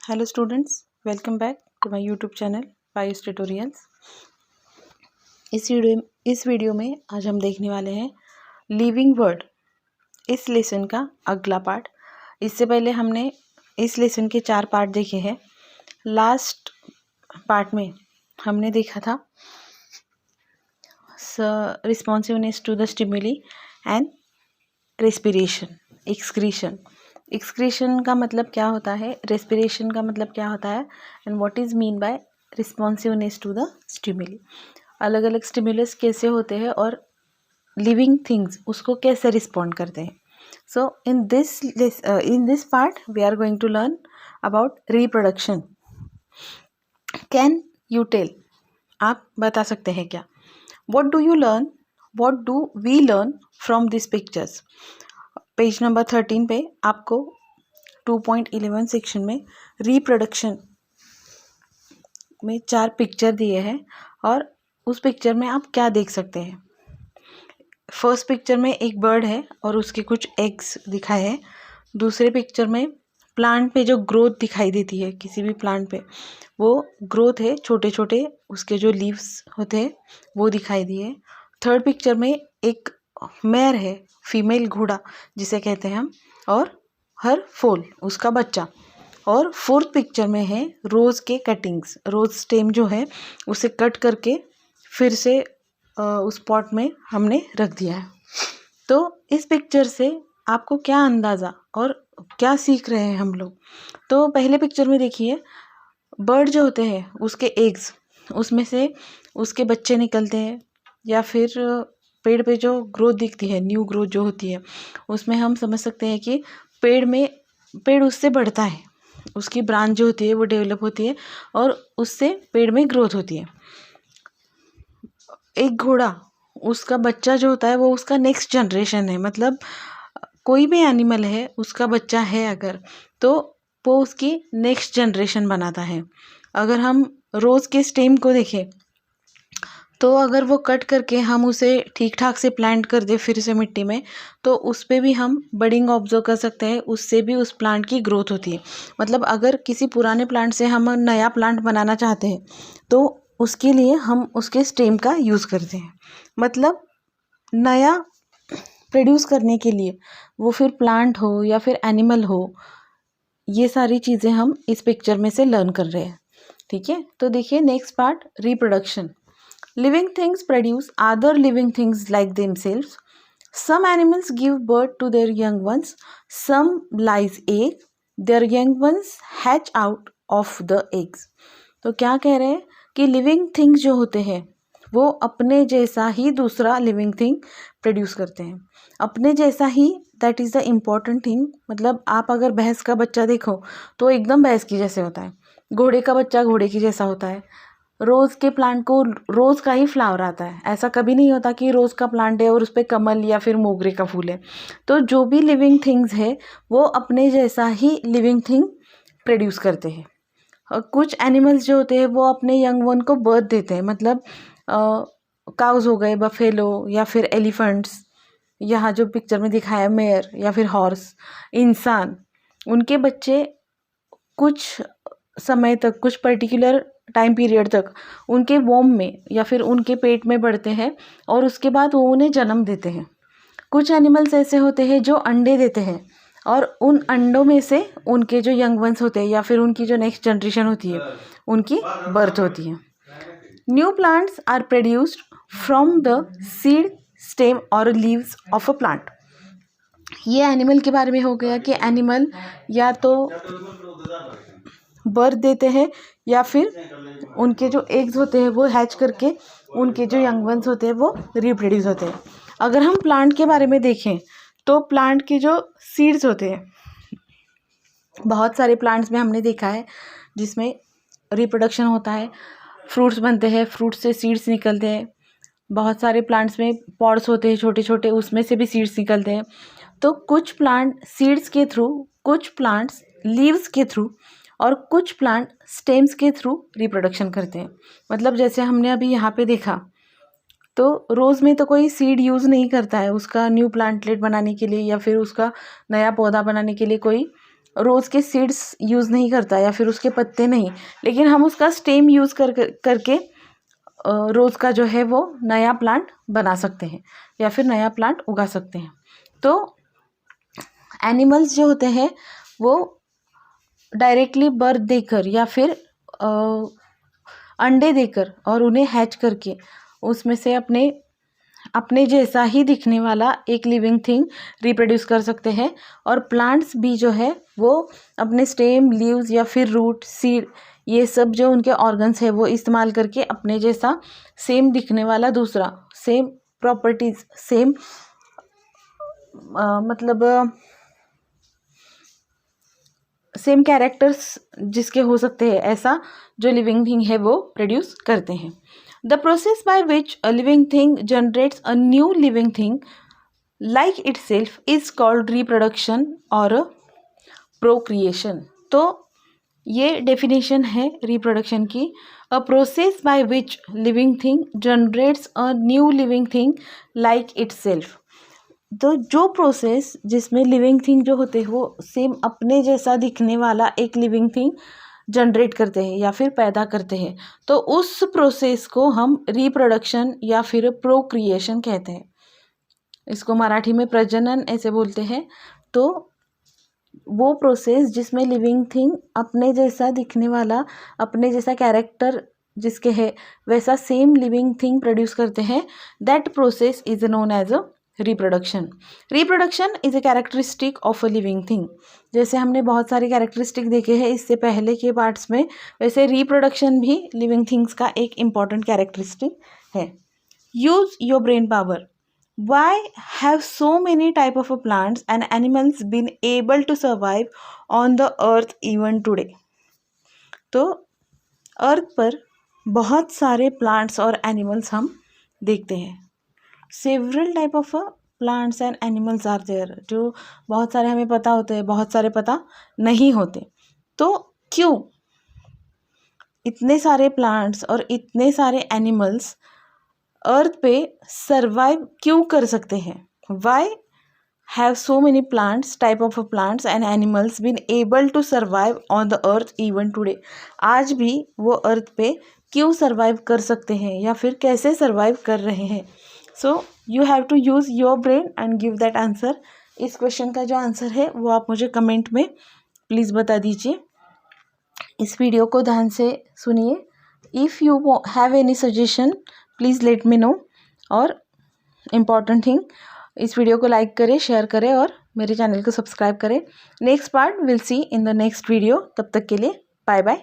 Hello students, welcome back to my YouTube channel pious tutorials. इस video में आज हम देखने वाले हैं लिविंग वर्ड, इस लेसन का अगला पार्ट। इससे पहले हमने इस लेसन के 4 पार्ट देखे हैं। लास्ट पार्ट में हमने देखा था responsiveness to the stimuli and respiration, excretion. Excretion का मतलब क्या होता है, रेस्पिरेशन का मतलब क्या होता है, and what is mean by responsiveness to the stimuli. अलग अलग स्टिमुलस कैसे होते हैं और लिविंग थिंग्स उसको कैसे रिस्पॉन्ड करते हैं। So in this part we are going to learn about reproduction. Can you tell, आप बता सकते हैं क्या, what do you learn, what do we learn from this pictures. Page number 13 पे आपको 2.11 सेक्शन में रिप्रोडक्शन में 4 पिक्चर दिए हैं और उस पिक्चर में आप क्या देख सकते हैं। फर्स्ट पिक्चर में एक बर्ड है और उसके कुछ एग्स दिखाए हैं। दूसरे पिक्चर में प्लांट पे जो ग्रोथ दिखाई देती है, किसी भी प्लांट पे वो ग्रोथ है, छोटे छोटे उसके जो लीव्स होते हैं वो दिखाई दिए। थर्ड पिक्चर में एक मेयर है, फीमेल घोड़ा जिसे कहते हैं हम, और हर फोल उसका बच्चा। और फोर्थ पिक्चर में है रोज़ के कटिंग्स, रोज़ स्टेम जो है उसे कट करके फिर से उस पॉट में हमने रख दिया है। तो इस पिक्चर से आपको क्या अंदाज़ा और क्या सीख रहे हैं हम लोग। तो पहले पिक्चर में देखिए, बर्ड जो होते हैं उसके एग्स, उसमें से उसके बच्चे निकलते हैं, या फिर पेड़ पे जो ग्रोथ दिखती है, न्यू ग्रोथ जो होती है, उसमें हम समझ सकते हैं कि पेड़ उससे बढ़ता है, उसकी ब्रांच जो होती है वो डेवलप होती है और उससे पेड़ में ग्रोथ होती है। एक घोड़ा, उसका बच्चा जो होता है वो उसका नेक्स्ट जनरेशन है, मतलब कोई भी एनिमल है उसका बच्चा है अगर, तो वो उसकी नेक्स्ट जनरेशन बनाता है। अगर हम रोज़ के स्टेम को देखें तो अगर वो कट करके हम उसे ठीक ठाक से प्लांट कर दे फिर से मिट्टी में, तो उस पर भी हम बडिंग ऑब्जर्व कर सकते हैं, उससे भी उस प्लांट की ग्रोथ होती है। मतलब अगर किसी पुराने प्लांट से हम नया प्लांट बनाना चाहते हैं तो उसके लिए हम उसके स्टेम का यूज़ करते हैं। मतलब नया प्रोड्यूस करने के लिए, वो फिर प्लांट हो या फिर एनिमल हो, ये सारी चीज़ें हम इस पिक्चर में से लर्न कर रहे हैं। ठीक है, तो देखिए next part, reproduction. Living things produce other living things like themselves. Some animals give birth to their young ones. Some lies egg. Their young ones hatch out of the eggs. तो क्या कह रहे हैं कि लिविंग थिंग्स जो होते हैं वो अपने जैसा ही दूसरा लिविंग थिंग प्रोड्यूस करते हैं, अपने जैसा ही। That is the important thing. मतलब आप अगर भैंस का बच्चा देखो तो एकदम भैंस की जैसे होता है, घोड़े का बच्चा घोड़े की जैसा होता है, रोज़ के प्लांट को रोज़ का ही फ्लावर आता है। ऐसा कभी नहीं होता कि रोज़ का प्लांट है और उस पर कमल या फिर मोगरे का फूल है। तो जो भी लिविंग थिंग्स है वो अपने जैसा ही लिविंग थिंग प्रोड्यूस करते हैं। और कुछ एनिमल्स जो होते हैं वो अपने यंग वन को बर्थ देते हैं, मतलब काउज हो गए, बफेलो या फिर एलिफेंट्स, यहाँ जो पिक्चर में दिखाया मेयर या फिर हॉर्स, इंसान, उनके बच्चे कुछ समय तक, कुछ पर्टिकुलर टाइम पीरियड तक उनके वोम में या फिर उनके पेट में बढ़ते हैं और उसके बाद वो उन्हें जन्म देते हैं। कुछ एनिमल्स ऐसे होते हैं जो अंडे देते हैं और उन अंडों में से उनके जो यंग वंस होते हैं या फिर उनकी जो नेक्स्ट जनरेशन होती है उनकी बर्थ होती है। New plants are produced from the seed, stem और लीव्स ऑफ अ प्लांट। ये एनिमल के बारे में हो गया कि एनिमल या तो बर्थ देते हैं या फिर उनके जो एग्स होते हैं वो हैच करके उनके जो यंग वंस होते हैं वो रिप्रोड्यूस होते हैं। अगर हम प्लांट के बारे में देखें तो प्लांट के जो सीड्स होते हैं, बहुत सारे प्लांट्स में हमने देखा है जिसमें रिप्रोडक्शन होता है, फ्रूट्स बनते हैं, फ्रूट्स से सीड्स निकलते हैं। बहुत सारे प्लांट्स में पॉड्स होते हैं छोटे छोटे, उसमें से भी सीड्स निकलते हैं। तो कुछ प्लांट सीड्स के थ्रू, कुछ प्लांट्स लीव्स के थ्रू और कुछ प्लांट स्टेम्स के थ्रू रिप्रोडक्शन करते हैं। मतलब जैसे हमने अभी यहाँ पे देखा, तो रोज़ में तो कोई सीड यूज़ नहीं करता है उसका न्यू प्लांटलेट बनाने के लिए या फिर उसका नया पौधा बनाने के लिए कोई रोज़ के सीड्स यूज़ नहीं करता या फिर उसके पत्ते नहीं, लेकिन हम उसका स्टेम यूज़ करके रोज़ का जो है वो नया प्लांट बना सकते हैं या फिर नया प्लांट उगा सकते हैं। तो एनिमल्स जो होते हैं वो डायरेक्टली बर्थ देकर या फिर अंडे देकर और उन्हें हैच करके उसमें से अपने जैसा ही दिखने वाला एक लिविंग थिंग रिप्रोड्यूस कर सकते हैं। और प्लांट्स भी जो है वो अपने स्टेम, लीव्स या फिर रूट, सीड, ये सब जो उनके ऑर्गन्स है वो इस्तेमाल करके अपने जैसा सेम दिखने वाला दूसरा, सेम प्रॉपर्टीज, सेम मतलब सेम कैरेक्टर्स जिसके हो सकते हैं, ऐसा जो लिविंग थिंग है वो प्रोड्यूस करते हैं। The process by which a living thing generates a new living thing like itself is called reproduction और प्रोक्रिएशन। तो ये डेफिनेशन है रिप्रोडक्शन की। A process by which living thing generates a new living thing like itself. तो जो process जिसमें living thing जो होते हैं वो सेम अपने जैसा दिखने वाला एक लिविंग थिंग जनरेट करते हैं या फिर पैदा करते हैं, तो उस प्रोसेस को हम रिप्रोडक्शन या फिर प्रोक्रिएशन कहते हैं। इसको मराठी में प्रजनन ऐसे बोलते हैं। तो वो प्रोसेस जिसमें लिविंग थिंग अपने जैसा दिखने वाला, अपने जैसा कैरेक्टर जिसके है वैसा सेम लिविंग थिंग प्रोड्यूस करते हैं, that process is known as a reproduction. Reproduction is a characteristic of a living thing. जैसे हमने बहुत सारे कैरेक्टरिस्टिक देखे हैं इससे पहले के पार्ट्स में, वैसे रिप्रोडक्शन भी लिविंग थिंग्स का एक इम्पॉर्टेंट कैरेक्टरिस्टिक है। Use your brain power. Why have so many type of plants and animals been able to survive on the earth even today? तो अर्थ पर बहुत सारे प्लांट्स और एनिमल्स हम देखते हैं। Several type of plants and animals are there, जो बहुत सारे हमें पता होते हैं, बहुत सारे पता नहीं होते। तो क्यों इतने सारे प्लांट्स और इतने सारे एनिमल्स अर्थ पे सरवाइव क्यों कर सकते हैं? Why have so many plants, type of plants and animals been able to survive on the earth even today? आज भी वो अर्थ पे क्यों सर्वाइव कर सकते हैं या फिर कैसे सर्वाइव कर रहे हैं? So you have to use your brain and give that answer. इस क्वेश्चन का जो आंसर है वो आप मुझे कमेंट में प्लीज़ बता दीजिए। इस वीडियो को ध्यान से सुनिए। If you have any suggestion please let me know. और इम्पॉर्टेंट थिंग, इस वीडियो को लाइक करें, शेयर करें और मेरे चैनल को सब्सक्राइब करें। Next part will see in the next video. तब तक के लिए बाय बाय,